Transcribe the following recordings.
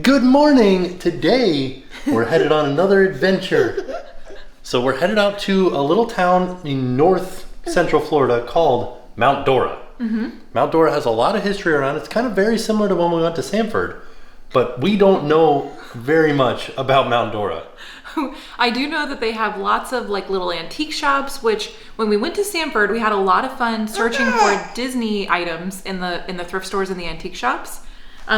Good morning! Today we're headed on another adventure. So we're headed out to a little town in north central Florida called Mount Dora. Mount Dora has a lot of history around it. It's kind of very similar to when we went to Sanford, but we don't know very much about Mount Dora. I do know that they have lots of like little antique shops, which when we went to Sanford, we had a lot of fun searching for Disney items in the thrift stores and the antique shops.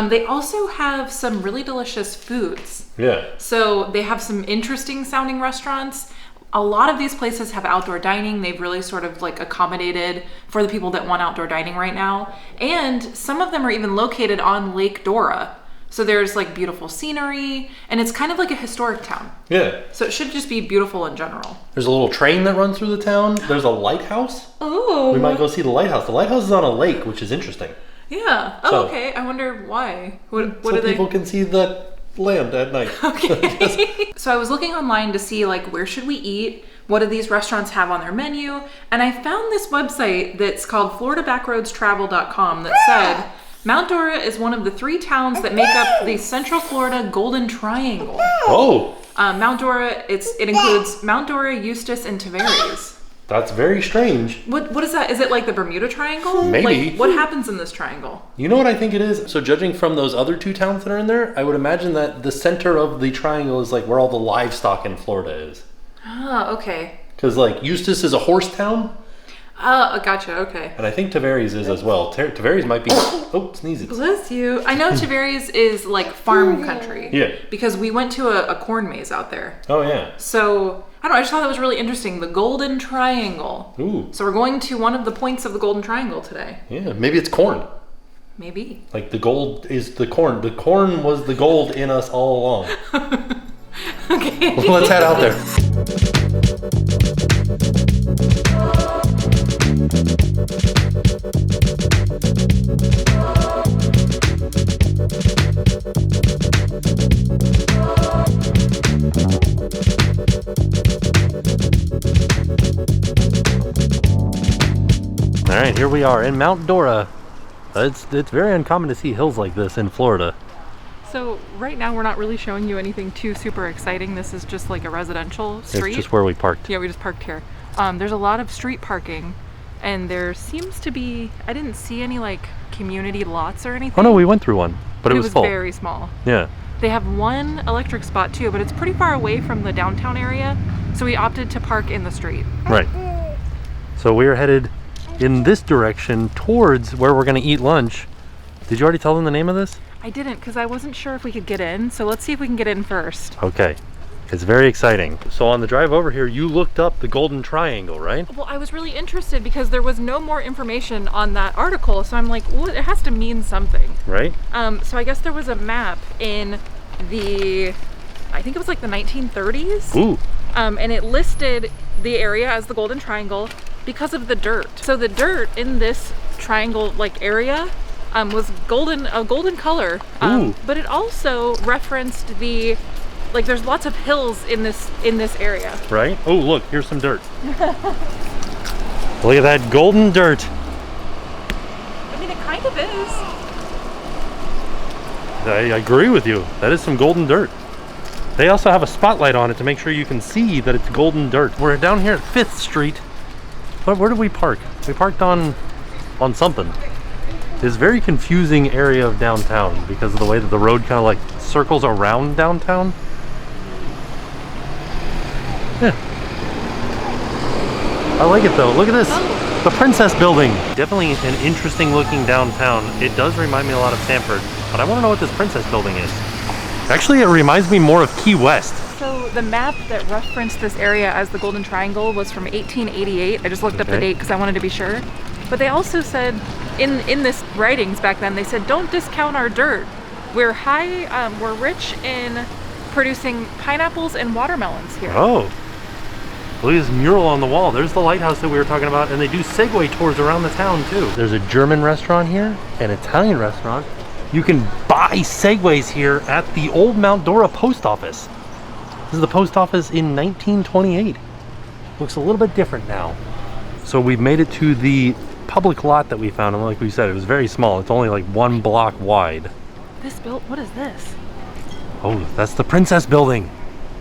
They also have some really delicious foods. Yeah. So they have some interesting sounding restaurants. A lot of these places have outdoor dining. They've really sort of like accommodated for the people that want outdoor dining right now. And some of them are even located on Lake Dora. So there's like beautiful scenery and it's kind of like a historic town. Yeah. So it should just be beautiful in general. There's a little train that runs through the town. There's a lighthouse. Oh. We might go see the lighthouse. The lighthouse is on a lake, which is interesting. Yeah. Oh, So- okay. I wonder why. What So do they... people can see the land at night. Okay. So I was looking online to see like where should we eat? What do these restaurants have on their menu? And I found this website that's called FloridaBackroadsTravel.com that said Mount Dora is one of the 3 towns that make up the Central Florida Golden Triangle. Oh, Mount Dora, it includes Mount Dora, Eustis, and Tavares. that's very strange. What is that? Is it like the Bermuda Triangle? Maybe. Like, what happens in this triangle? You know what I think it is? So judging from those other 2 towns that are in there, I would imagine that the center of the triangle is like where all the livestock in Florida is. Ah, okay. Because like Eustis is a horse town, Oh, gotcha. Okay. and I think Tavares is as well. Tavares might be, oh, sneezes. Bless you. I know Tavares is like farm country. Yeah. Because we went to a corn maze out there. Oh yeah. So, I don't know, I just thought that was really interesting. The Golden Triangle. Ooh, So we're going to one of the points of the Golden Triangle today. yeah, maybe it's corn. Maybe. Like the gold is the corn. The corn was the gold in us all along. Okay. Well, let's head out there. All right, here we are in Mount Dora. It's very uncommon to see hills like this in Florida. So right now we're not really showing you anything too super exciting. This is just like a residential street. It's just where we parked. Yeah, we just parked here. There's a lot of street parking and there seems to be, I didn't see any like community lots or anything. Oh no, we went through one, but it was full. Very small. Yeah. They have one electric spot too, but it's pretty far away from the downtown area. So we opted to park in the street. Right. So we're headed in this direction towards where we're going to eat lunch. Did you already tell them the name of this? I didn't because I wasn't sure if we could get in. So let's see if we can get in first. Okay. It's very exciting. So on the drive over here, you looked up the Golden Triangle, right? Well, I was really interested because there was no more information on that article. So I'm like, well, it has to mean something. Right? So I guess there was a map in I think it was like the 1930s. Ooh. And it listed the area as the Golden Triangle because of the dirt. So the dirt in this triangle like area was a golden color. Ooh. But it also referenced there's lots of hills in this area. Right? Oh, look, here's some dirt. Look at that golden dirt. I mean, it kind of is. I agree with you. That is some golden dirt. They also have a spotlight on it to make sure you can see that it's golden dirt. We're down here at 5th Street. Where did we park? We parked on something. It's a very confusing area of downtown because of the way that the road kind of like circles around downtown. Yeah. I like it though. Look at this. The Princess Building. Definitely an interesting looking downtown. It does remind me a lot of Sanford, but I want to know what this Princess Building is. Actually, it reminds me more of Key West. So the map that referenced this area as the Golden Triangle was from 1888. I just looked up the date because I wanted to be sure. But they also said in this writings back then, they said, don't discount our dirt. We're rich in producing pineapples and watermelons here. Oh. Look at this mural on the wall. There's the lighthouse that we were talking about, and they do Segway tours around the town too. There's a German restaurant here, an Italian restaurant. You can buy Segways here at the old Mount Dora post office. This is the post office in 1928. Looks a little bit different now. So we've made it to the public lot that we found, and like we said, it was very small. It's only like 1 block wide. What is this? Oh, that's the Princess Building.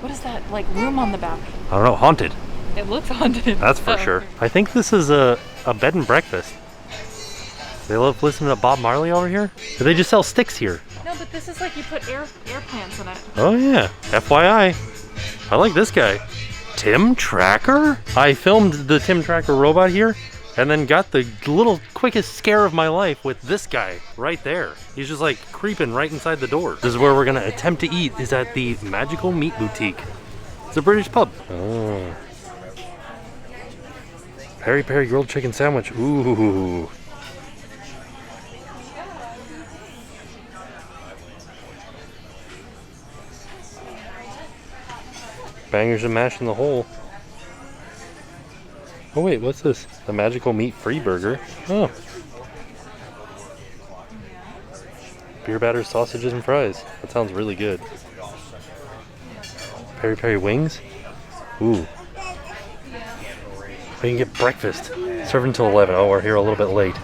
What is that, like, room on the back? I don't know, haunted. It looks haunted. That's for sure. I think this is a bed and breakfast. They love listening to Bob Marley over here? Or they just sell sticks here? No, but this is like you put air plants in it. Oh yeah, FYI. I like this guy. TimTracker? I filmed the TimTracker robot here and then got the little quickest scare of my life with this guy right there. He's just like creeping right inside the door. This is where we're gonna attempt to eat, is at the Magical Meat Boutique. It's a British pub. Oh. Peri Peri grilled chicken sandwich. Ooh. Bangers and mash in the hole. Oh wait, what's this? The Magical Meat Free Burger. Oh. Beer batter, sausages, and fries. That sounds really good. Peri Peri wings. Ooh. We can get breakfast. Served until 11. Oh, we're here a little bit late.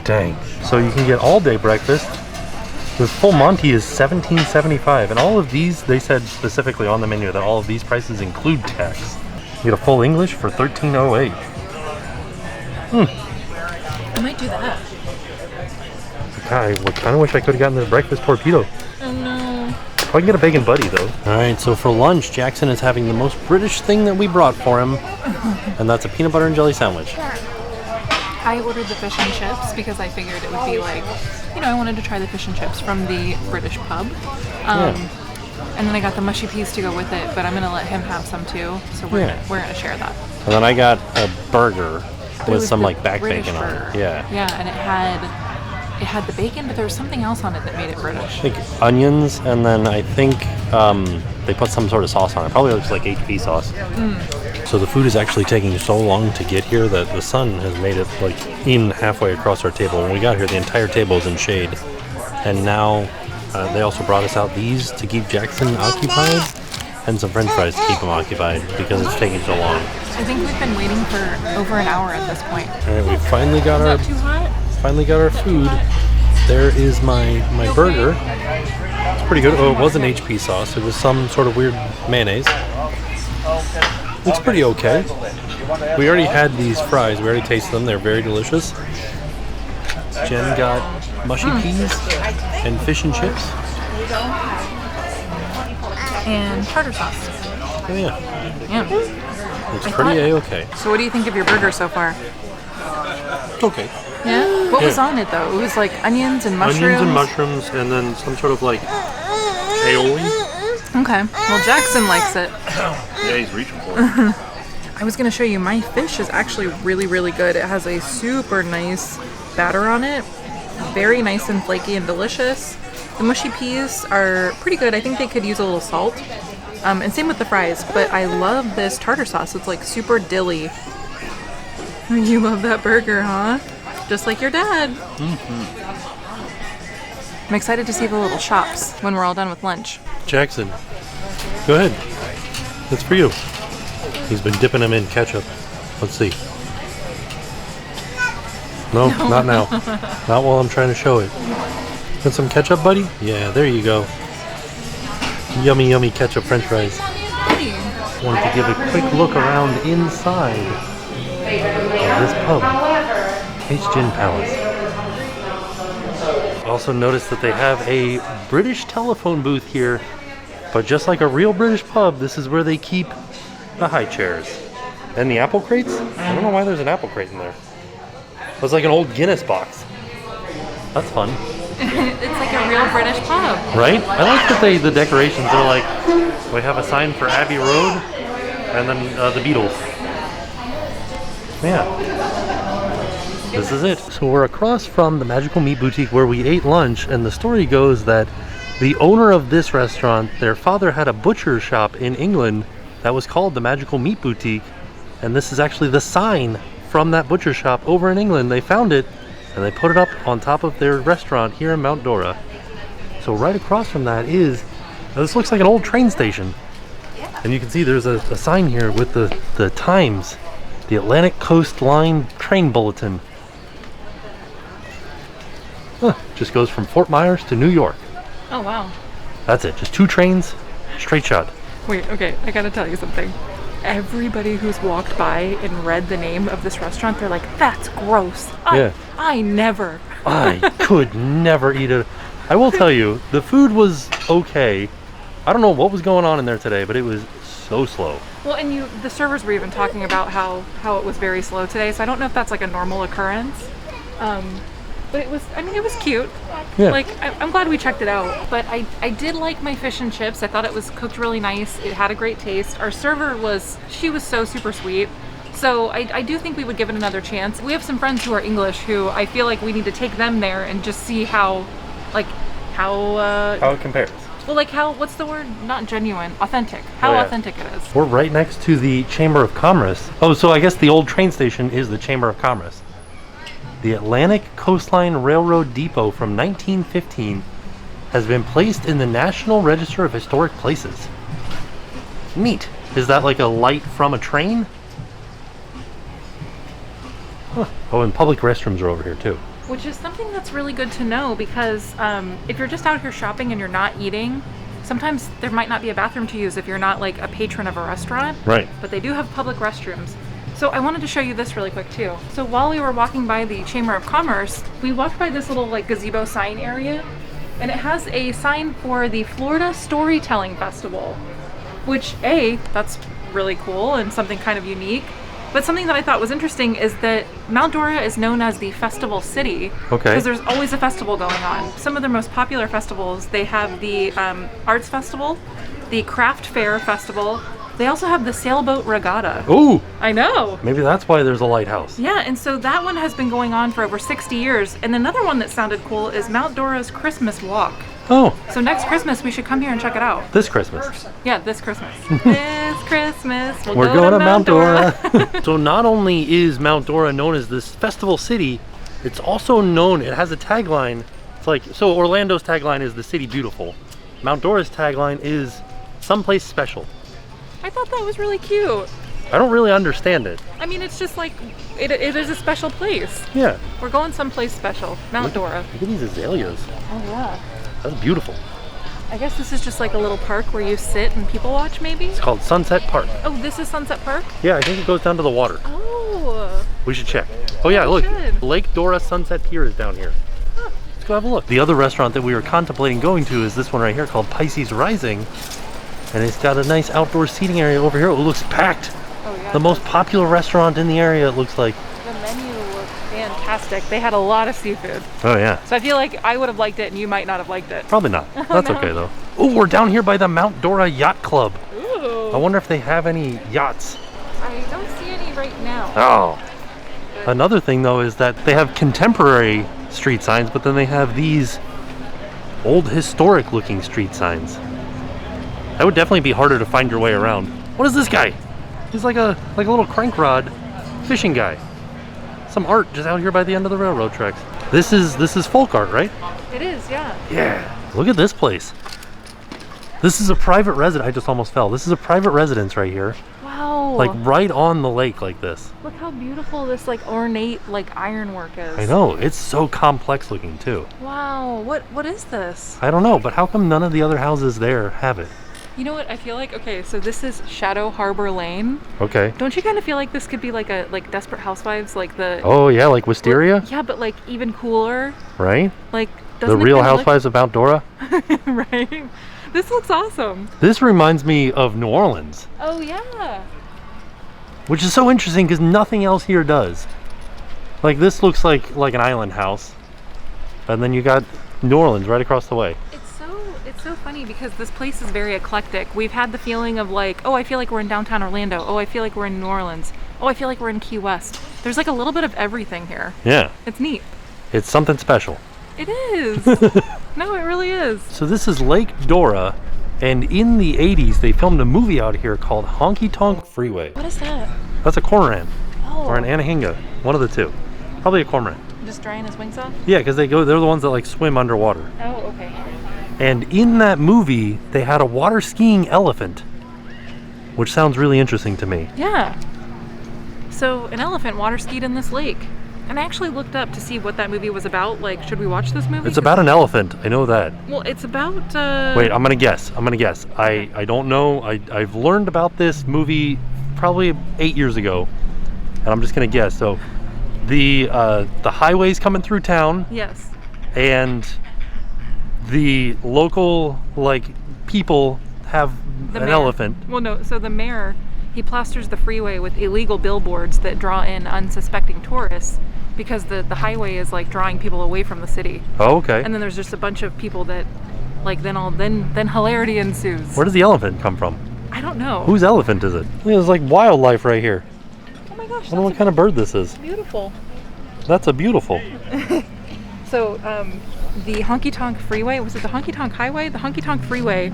Dang. So you can get all day breakfast. The full Monty is $17.75, and all of these, they said specifically on the menu that all of these prices include tax. You get a full English for $13.08. I might do that. I kind of wish I could have gotten the breakfast torpedo. Oh no. I can get a bacon buddy though. Alright, so for lunch, Jackson is having the most British thing that we brought for him, and that's a peanut butter and jelly sandwich. I ordered the fish and chips because I figured it would be like, you know, I wanted to try the fish and chips from the British pub. And then I got the mushy peas to go with it, but I'm gonna let him have some too. So we're gonna share that. And then I got a burger with some like back British bacon burger. on it. Yeah. Yeah, and it had the bacon, but there was something else on it that made it British. I think onions, and then I think they put some sort of sauce on it. Probably looks like HP sauce. So the food is actually taking so long to get here that the sun has made it like even halfway across our table. When we got here, the entire table is in shade. And now they also brought us out these to keep Jackson occupied, and some french fries to keep him occupied because it's taking so long. I think we've been waiting for over an hour at this point. All right, we finally got our Too hot? Finally got our food. There is my burger. It's pretty good. Oh, it wasn't HP sauce. It was some sort of weird mayonnaise. Looks pretty okay. We already had these fries. We already tasted them. They're very delicious. Jen got mushy peas and fish and chips. And tartar sauce. Oh yeah. Yeah. Looks pretty A-okay. So what do you think of your burger so far? It's okay. Yeah? What was on it though? It was like onions and mushrooms? Onions and mushrooms, and then some sort of like aioli. Okay. Well, Jackson likes it. Yeah, he's reaching for it. I was going to show you, my fish is actually really, really good. It has a super nice batter on it. Very nice and flaky and delicious. The mushy peas are pretty good. I think they could use a little salt. And same with the fries. But I love this tartar sauce. It's like super dilly. You love that burger, huh? Just like your dad. I'm excited to see the little shops when we're all done with lunch. Jackson, go ahead. It's for you. He's been dipping them in ketchup. Let's see. No, not now. Not while I'm trying to show it. Got some ketchup, buddy? Yeah, there you go. Yummy, yummy ketchup french fries. Wanted to give a quick look around inside of this pub. H Gin Palace. Also noticed that they have a British telephone booth here, but just like a real British pub, this is where they keep the high chairs. And the apple crates? I don't know why there's an apple crate in there. It's like an old Guinness box. That's fun. It's like a real British pub. Right? I like that the decorations are like, we have a sign for Abbey Road, and then the Beatles. Yeah. This is it. So we're across from the Magical Meat Boutique where we ate lunch, and the story goes that the owner of this restaurant, their father had a butcher shop in England that was called the Magical Meat Boutique, and this is actually the sign from that butcher shop over in England. They found it and they put it up on top of their restaurant here in Mount Dora. So right across from that is, this looks like an old train station, and you can see there's a sign here with the times, the Atlantic Coast Line train bulletin. Just goes from Fort Myers to New York. Oh, wow. That's it. Just 2 trains, straight shot. Wait, okay, I gotta tell you something. Everybody who's walked by and read the name of this restaurant, they're like, that's gross. I never. I could never eat it. I will tell you, the food was okay. I don't know what was going on in there today, but it was so slow. Well, and the servers were even talking about how it was very slow today, so I don't know if that's like a normal occurrence. But it was, I mean, it was cute. Yeah. Like, I'm glad we checked it out. But I did like my fish and chips. I thought it was cooked really nice. It had a great taste. Our server she was so super sweet. So I do think we would give it another chance. We have some friends who are English who I feel like we need to take them there and just see how it compares. Well, like what's the word? Not genuine, authentic. How authentic it is. We're right next to the Chamber of Commerce. Oh, so I guess the old train station is the Chamber of Commerce. The Atlantic Coastline Railroad Depot from 1915 has been placed in the National Register of Historic Places. Neat. Is that like a light from a train? Huh. Oh, and public restrooms are over here too. Which is something that's really good to know because if you're just out here shopping and you're not eating, sometimes there might not be a bathroom to use if you're not like a patron of a restaurant. Right. But they do have public restrooms. So I wanted to show you this really quick too. So while we were walking by the Chamber of Commerce, we walked by this little like gazebo sign area, and it has a sign for the Florida Storytelling Festival, which that's really cool and something kind of unique. But something that I thought was interesting is that Mount Dora is known as the festival city. Okay. Because there's always a festival going on. Some of their most popular festivals, they have the Arts Festival, the Craft Fair Festival. They also have the Sailboat Regatta. Ooh! I know! Maybe that's why there's a lighthouse. Yeah, and so that one has been going on for over 60 years. And another one that sounded cool is Mount Dora's Christmas Walk. Oh. So next Christmas, we should come here and check it out. This Christmas. Yeah, this Christmas. This Christmas, we're going to Mount Dora. So not only is Mount Dora known as this festival city, it's also known, it has a tagline. It's like, so Orlando's tagline is the city beautiful. Mount Dora's tagline is someplace special. I thought that was really cute. I don't really understand it. I mean, it's just like, it is a special place. Yeah. We're going someplace special. Mount Dora. Look at these azaleas. Oh, yeah. That's beautiful. I guess this is just like a little park where you sit and people watch, maybe? It's called Sunset Park. Oh, this is Sunset Park? Yeah, I think it goes down to the water. Oh. We should check. Oh yeah, look. should. Lake Dora Sunset Pier is down here. Huh. Let's go have a look. The other restaurant that we were contemplating going to is this one right here called Pisces Rising. And it's got a nice outdoor seating area over here. It looks packed. Oh, yeah. The most popular restaurant in the area, it looks like. The menu looked fantastic. They had a lot of seafood. Oh yeah. So I feel like I would have liked it and you might not have liked it. Probably not. That's no. okay though. Oh, we're down here by the Mount Dora Yacht Club. Ooh. I wonder if they have any yachts. I don't see any right now. Oh. Another thing though is that they have contemporary street signs, but then they have these old historic looking street signs. That would definitely be harder to find your way around. What is this guy? He's like a little crank rod fishing guy. Some art just out here by the end of the railroad tracks. This is folk art, right? It is, yeah. Yeah. Look at this place. This is a private residence. I just almost fell. This is a private residence right here. Wow. Like right on the lake like this. Look how beautiful this like ornate like ironwork is. I know. It's so complex looking too. Wow. What is this? I don't know, but how come none of the other houses there have it? You know what? I feel like, okay, so this is Shadow Harbor Lane. Okay. Don't you kind of feel like this could be like a Desperate Housewives, like the Oh yeah, like Wisteria? Yeah, but like even cooler. Right? Like The doesn't it Real kinda Housewives of Mount Dora? right? This looks awesome. This reminds me of New Orleans, Oh yeah. which is so interesting because nothing else here does. Like this looks like an island house, and then you got New Orleans right across the way. It's so funny because this place is very eclectic. We've had the feeling of like, oh, I feel like we're in downtown Orlando. Oh, I feel like we're in New Orleans. Oh, I feel like we're in Key West. There's like a little bit of everything here. Yeah. It's neat. It's something special. It is. No, it really is. So this is Lake Dora, and in the 80s they filmed a movie out here called Honky Tonk Freeway. What is that? That's a cormorant. Oh. Or an anahinga. One of the two. Probably a cormorant. Just drying his wings off? Yeah, because they're the ones that like swim underwater. Oh, okay. And in that movie, they had a water skiing elephant, which sounds really interesting to me. Yeah. So an elephant water skied in this lake. And I actually looked up to see what that movie was about. Like, should we watch this movie? It's about an elephant. I know that. Well, it's about... Wait, I'm gonna guess. I don't know. I've learned about this movie probably 8 years ago, and I'm just gonna guess. So, the highway's coming through town. Yes. And the local people have an elephant. Well, no. So the mayor, he plasters the freeway with illegal billboards that draw in unsuspecting tourists because the highway is like drawing people away from the city. Oh, okay. And then there's just a bunch of people that, like, then hilarity ensues. Where does the elephant come from? I don't know. Whose elephant is it? There's like wildlife right here. Oh my gosh. I don't know what kind of bird this is. Beautiful. That's a beautiful. So the Honky Tonk Freeway, was it the Honky Tonk Highway? The Honky Tonk Freeway,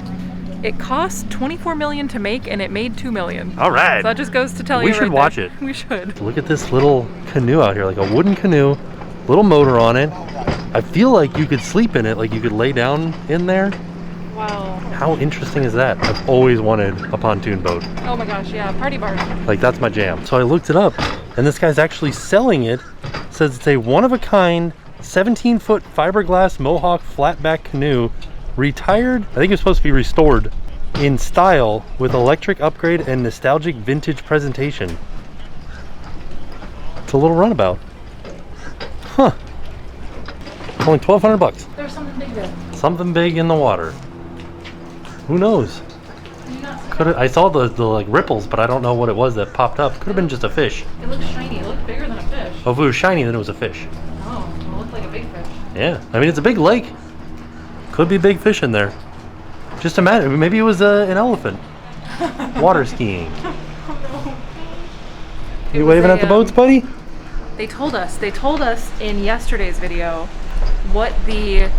it cost $24 million to make and it made $2 million. All right. So that just goes to tell you We should watch it. We should. Look at this little canoe out here, like a wooden canoe, little motor on it. I feel like you could sleep in it, like you could lay down in there. Wow. How interesting is that? I've always wanted a pontoon boat. Oh my gosh, yeah, party bar. Like, that's my jam. So I looked it up, and this guy's actually selling it. It says it's a one-of-a-kind 17-foot fiberglass Mohawk flatback canoe, retired, I think it's supposed to be restored, in style with electric upgrade and nostalgic vintage presentation. It's a little runabout. Huh. Only 1,200 bucks. There's something big there. Something big in the water. Who knows? I saw the like ripples, but I don't know what it was that popped up. Could have been just a fish. It looks shiny. It looked bigger than a fish. Oh, if it was shiny, then it was a fish. Oh, it looked like a big fish. Yeah, I mean, it's a big lake. Could be big fish in there. Just imagine, maybe it was an elephant. Water skiing. Oh no. You waving at the boats, buddy? They told us in yesterday's video what the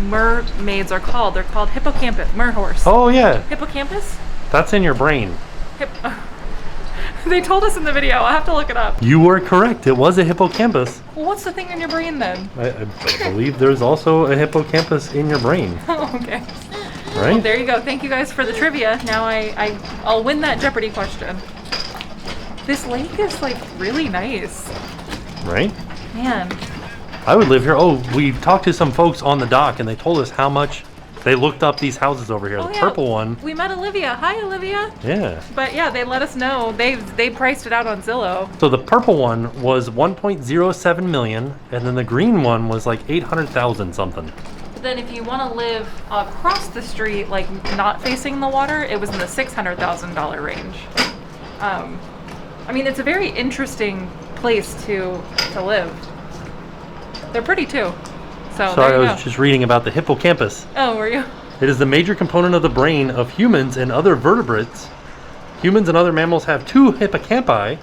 mermaids are called. They're called hippocampus, merhorse. Oh yeah, Hippocampus? that's in your brain. They told us in the video. I'll have to look it up. You were correct. It was a hippocampus. Well, what's the thing in your brain then? I believe there's also a hippocampus in your brain. Oh, okay. Right? Well, there you go. Thank you guys for the trivia. Now I'll win that Jeopardy question. This lake is like really nice. Right? Man. I would live here. Oh, we talked to some folks on the dock, and they told us how much they looked up these houses over here. Oh, The yeah. purple one. We met Olivia. Hi, Olivia. Yeah. But yeah, they let us know. They priced it out on Zillow. So the purple one was 1.07 million, and then the green one was like 800,000 something. But then if you want to live across the street, like not facing the water, it was in the $600,000 range. I mean, it's a very interesting place to live. They're pretty too. So Sorry, I there you was go. just reading about the hippocampus. Oh, were you? It is the major component of the brain of humans and other vertebrates. Humans and other mammals have two hippocampi,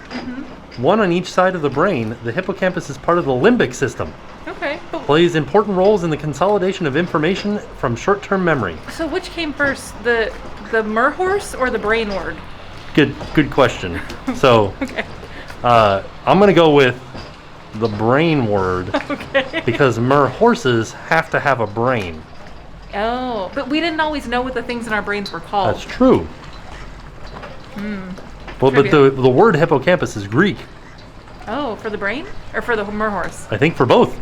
one on each side of the brain. The hippocampus is part of the limbic system. Okay. Plays important roles in the consolidation of information from short-term memory. So which came first, the merhorse or the brain word? Good question. So, Okay. I'm gonna go with the brain word Okay. because horses have to have a brain. Oh, but we didn't always know what the things in our brains were called. That's true. Well, but Trivia. the word hippocampus is Greek. Oh, for the brain or for the merhorse? I think for both.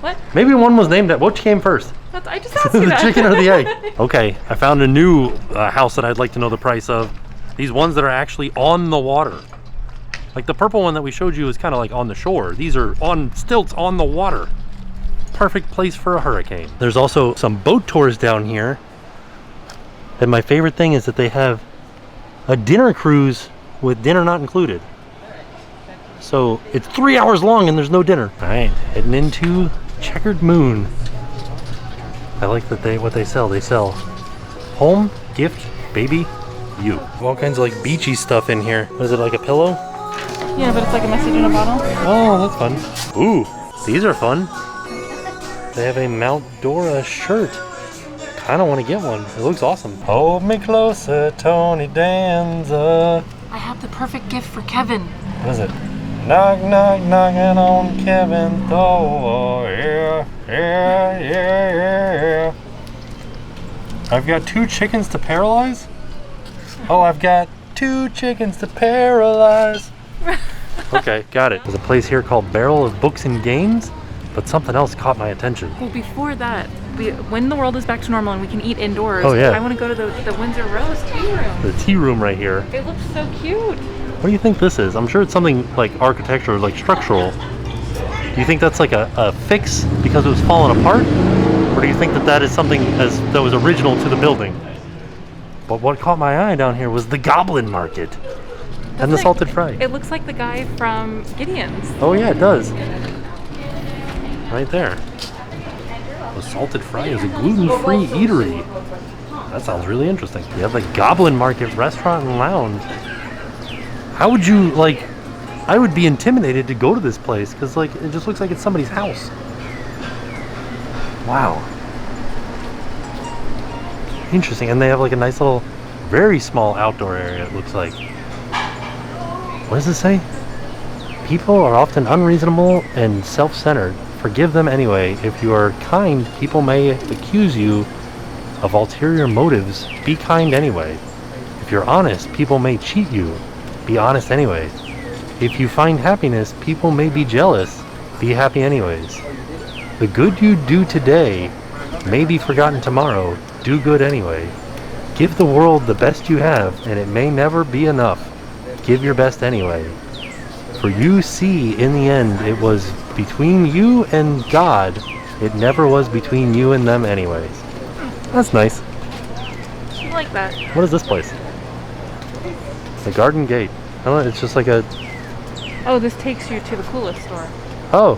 What? Maybe one was named that. Which came first? I just asked you The that. chicken or the egg? Okay, I found a new house that I'd like to know the price of. These ones that are actually on the water. Like the purple one that we showed you is kind of like on the shore. These are on stilts on the water. Perfect place for a hurricane. There's also some boat tours down here. And my favorite thing is that they have a dinner cruise with dinner not included. So it's 3 hours long and there's no dinner. All right, heading into Checkered Moon. I like that what they sell. They sell home, gift, baby, you. All kinds of like beachy stuff in here. Is it like a pillow? Yeah, but it's like a message in a bottle. Oh, that's fun. Ooh, these are fun. They have a Mount Dora shirt. Kind of want to get one. It looks awesome. Hold me closer, Tony Danza. I have the perfect gift for Kevin. What is it? Knock, knock, knocking on Kevin's door. Yeah, yeah, yeah, yeah. I've got 2 chickens to paralyze? Oh, I've got 2 chickens to paralyze. Okay, got it. There's a place here called Barrel of Books and Games, but something else caught my attention. Well, before that, when the world is back to normal and we can eat indoors, Oh, yeah. I want to go to the Windsor Rose tea room. The tea room right here. It looks so cute. What do you think this is? I'm sure it's something like architecture, like structural. Do you think that's like a fix because it was falling apart? Or do you think that that is something that was original to the building? But what caught my eye down here was the Goblin Market and the salted fry. It looks like the guy from Gideon's. Oh yeah, it does. Right there. The salted fry is a gluten-free eatery. That sounds really interesting. We have the Goblin Market restaurant and lounge. How would you, like, I would be intimidated to go to this place because, like, it just looks like it's somebody's house. Wow. Interesting. And they have like a nice little, very small outdoor area, it looks like. What does it say? People are often unreasonable and self-centered. Forgive them anyway. If you are kind, people may accuse you of ulterior motives. Be kind anyway. If you're honest, people may cheat you. Be honest anyway. If you find happiness, people may be jealous. Be happy anyways. The good you do today may be forgotten tomorrow. Do good anyway. Give the world the best you have, and it may never be enough. Give your best anyway. For you see, in the end, it was between you and God. It never was between you and them anyways. That's nice. I like that. What is this place? The Garden Gate. I don't know, it's just like a... Oh, this takes you to the coolest store. Oh.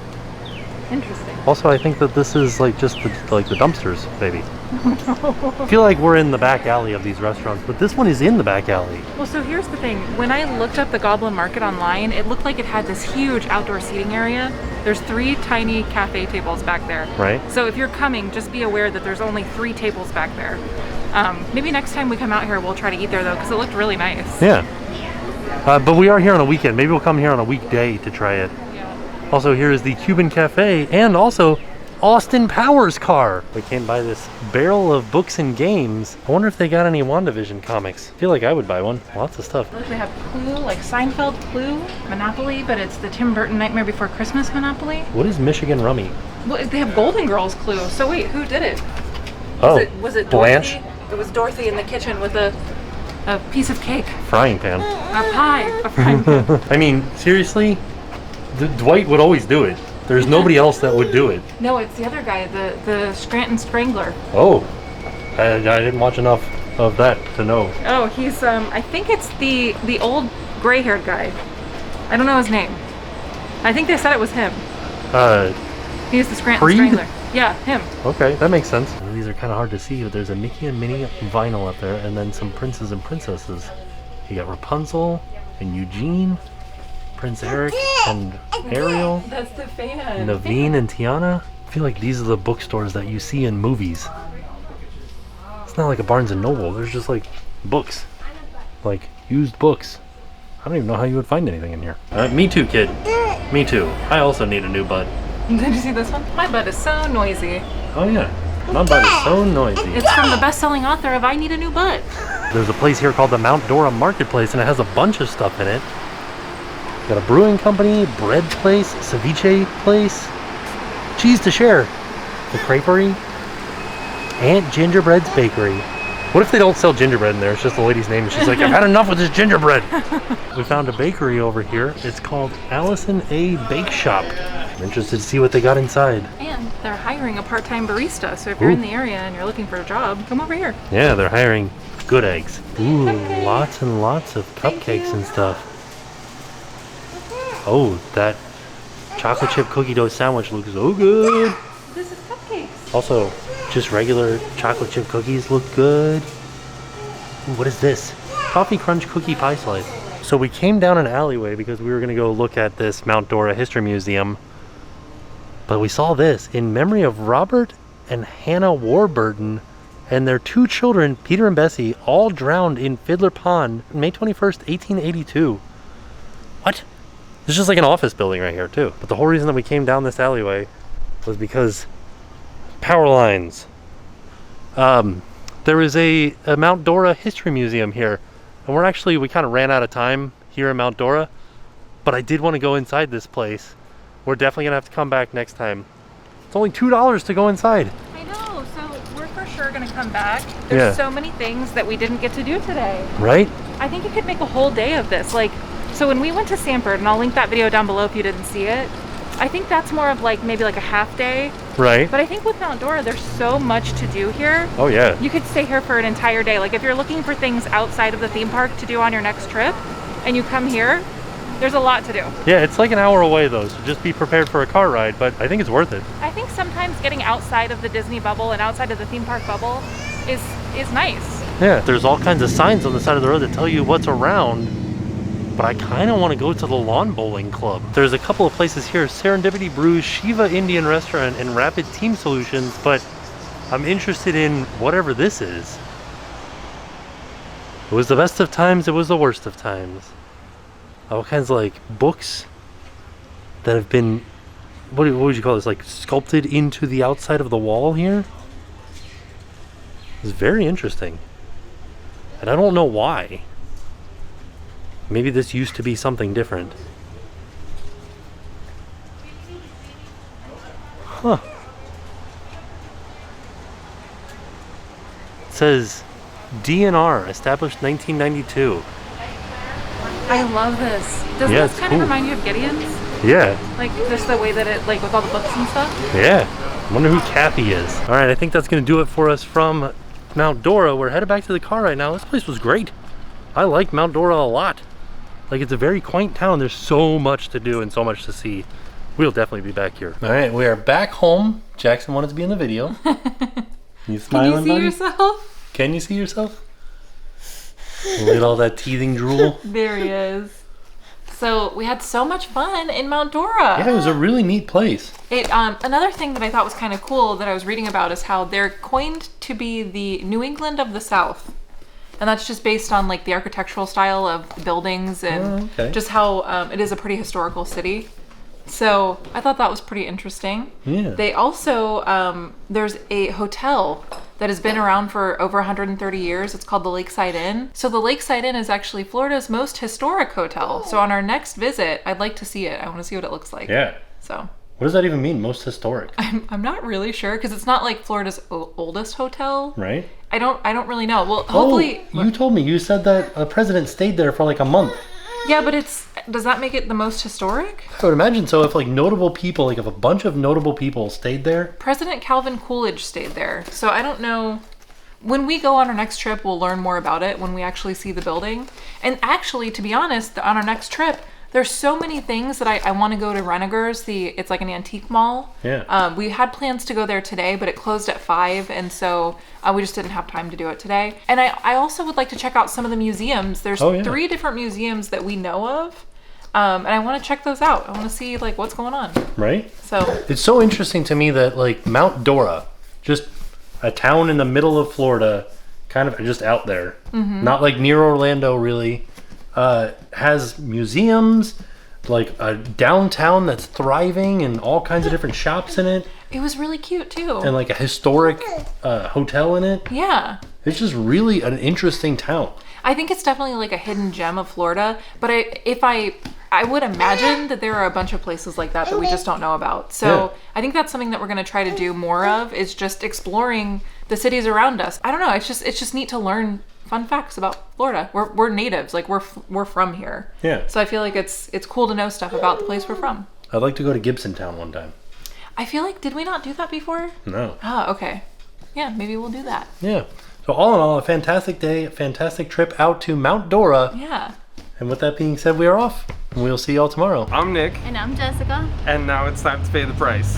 Interesting. Also, I think that this is like just the dumpsters, maybe. I feel like we're in the back alley of these restaurants, but this one is in the back alley. Well, so here's the thing. When I looked up the Goblin Market online, it looked like it had this huge outdoor seating area. There's 3 tiny cafe tables back there. Right. So if you're coming, just be aware that there's only 3 tables back there. Maybe next time we come out here, we'll try to eat there though, because it looked really nice. Yeah. But we are here on a weekend. Maybe we'll come here on a weekday to try it. Also, here is the Cuban Cafe and also Austin Powers car. We came by this Barrel of Books and Games. I wonder if they got any WandaVision comics. I feel like I would buy one. Lots of stuff. Look, they have Clue, like Seinfeld Clue, Monopoly, but it's the Tim Burton Nightmare Before Christmas Monopoly. What is Michigan Rummy? Well, they have Golden Girls Clue. So wait, who did it? Was it Blanche? Dorothy? It was Dorothy in the kitchen with a piece of cake. Frying pan. A pie. A frying pan. I mean, seriously? Dwight would always do it. There's nobody else that would do it. No, it's the other guy, the Scranton Strangler. Oh, I didn't watch enough of that to know. Oh, he's I think it's the old gray-haired guy. I don't know his name. I think they said it was him. He's the Scranton Creed? Strangler. Yeah, him. Okay, that makes sense. These are kind of hard to see, but there's a Mickey and Minnie vinyl up there, and then some princes and princesses. You got Rapunzel and Eugene, Prince Eric and Ariel, That's the fan. Naveen and Tiana. I feel like these are the bookstores that you see in movies. It's not like a Barnes and Noble. There's just like books, like used books. I don't even know how you would find anything in here. Me too, kid. Me too. I also need a new butt. Did you see this one? My butt is so noisy. Oh yeah, my butt is so noisy. It's from the best-selling author of I Need a New Butt. There's a place here called the Mount Dora Marketplace, and it has a bunch of stuff in it. Got a brewing company, bread place, ceviche place, cheese to share, the creperie, Aunt Gingerbread's Bakery. What if they don't sell gingerbread in there? It's just the lady's name, and she's like, I've had enough with this gingerbread. We found a bakery over here. It's called Allison A. Bake Shop. I'm interested to see what they got inside. And they're hiring a part-time barista, so if you're in the area and you're looking for a job, come over here. Yeah, they're hiring good eggs. Ooh, lots and lots of cupcakes and stuff. Oh, that chocolate chip cookie dough sandwich looks so good. This is cupcakes. Also, just regular chocolate chip cookies look good. Ooh, what is this? Coffee Crunch cookie pie slice. So we came down an alleyway because we were going to go look at this Mount Dora History Museum. But we saw this in memory of Robert and Hannah Warburton and their 2 children, Peter and Bessie, all drowned in Fiddler Pond, May 21st, 1882. What? There's just like an office building right here too. But the whole reason that we came down this alleyway was because power lines. There is a Mount Dora History Museum here. And we kind of ran out of time here in Mount Dora. but I did want to go inside this place. We're definitely gonna have to come back next time. It's only $2 to go inside. I know, so we're for sure gonna come back. There's so many things that we didn't get to do today. Right? I think you could make a whole day of this. Like, so when we went to Sanford, and I'll link that video down below if you didn't see it, I think that's more of like maybe like a half day. Right. But I think with Mount Dora, there's so much to do here. Oh yeah. You could stay here for an entire day. Like if you're looking for things outside of the theme park to do on your next trip, and you come here, there's a lot to do. Yeah, it's like an hour away though, so just be prepared for a car ride, but I think it's worth it. I think sometimes getting outside of the Disney bubble and outside of the theme park bubble is nice. Yeah, there's all kinds of signs on the side of the road that tell you what's around, but I kind of want to go to the Lawn Bowling Club. There's a couple of places here, Serendipity Brewing, Shiva Indian Restaurant, and Rapid Team Solutions, but I'm interested in whatever this is. It was the best of times, it was the worst of times. All kinds of like books that have been, what would you call this, like sculpted into the outside of the wall here. It's very interesting. And I don't know why. Maybe this used to be something different. Huh. It says DNR, established 1992. I love this. Doesn't Yeah, this it's kind cool. of remind you of Gideon's? Yeah. Like just the way that it, like with all the books and stuff? Yeah. I wonder who Kathy is. All right, I think that's going to do it for us from Mount Dora. We're headed back to the car right now. This place was great. I liked Mount Dora a lot. Like, it's a very quaint town. There's so much to do and so much to see. We'll definitely be back here. All right, we are back home. Jackson wanted to be in the video. You smiling, Can you see buddy? yourself? Can you see yourself? Look at all that teething drool. There he is. So we had so much fun in Mount Dora. Yeah, it was a really neat place. Another thing that I thought was kind of cool that I was reading about is how they're coined to be the New England of the South. And that's just based on like the architectural style of the buildings and just how it is a pretty historical city. So I thought that was pretty interesting. Yeah. They also, there's a hotel that has been around for over 130 years. It's called the Lakeside Inn. So the Lakeside Inn is actually Florida's most historic hotel. So on our next visit, I'd like to see it. I want to see what it looks like. Yeah. So. What does that even mean, most historic? I'm not really sure because it's not like Florida's oldest hotel. Right. I don't really know. Well, hopefully. Oh, you told me. You said that a president stayed there for like a month. Yeah, but does that make it the most historic? I would imagine so. If like notable people, like if a bunch of notable people stayed there. President Calvin Coolidge stayed there. So I don't know. When we go on our next trip, we'll learn more about it when we actually see the building. And actually, to be honest, on our next trip, there's so many things that I want to go to Renegar's. It's like an antique mall. Yeah. We had plans to go there today, but it closed at 5, and so we just didn't have time to do it today. And I also would like to check out some of the museums. There's 3 different museums that we know of, and I want to check those out. I want to see like what's going on. Right. So it's so interesting to me that like Mount Dora, just a town in the middle of Florida, kind of just out there, not like near Orlando really. Has museums, like a downtown that's thriving and all kinds of different shops in it. It was really cute too. And like a historic hotel in it. Yeah. It's just really an interesting town. I think it's definitely like a hidden gem of Florida, but I would imagine that there are a bunch of places like that we just don't know about. So I think that's something that we're going to try to do more of, is just exploring the cities around us. I don't know. It's just neat to learn fun facts about Florida. We're natives, like we're from here. Yeah. So I feel like it's cool to know stuff about the place we're from. I'd like to go to Gibson Town one time. I feel like, did we not do that before? No. Oh, okay. Yeah, maybe we'll do that. Yeah. So all in all, a fantastic day, a fantastic trip out to Mount Dora. Yeah. And with that being said, we are off. And we'll see y'all tomorrow. I'm Nick. And I'm Jessica. And now it's time to pay the price.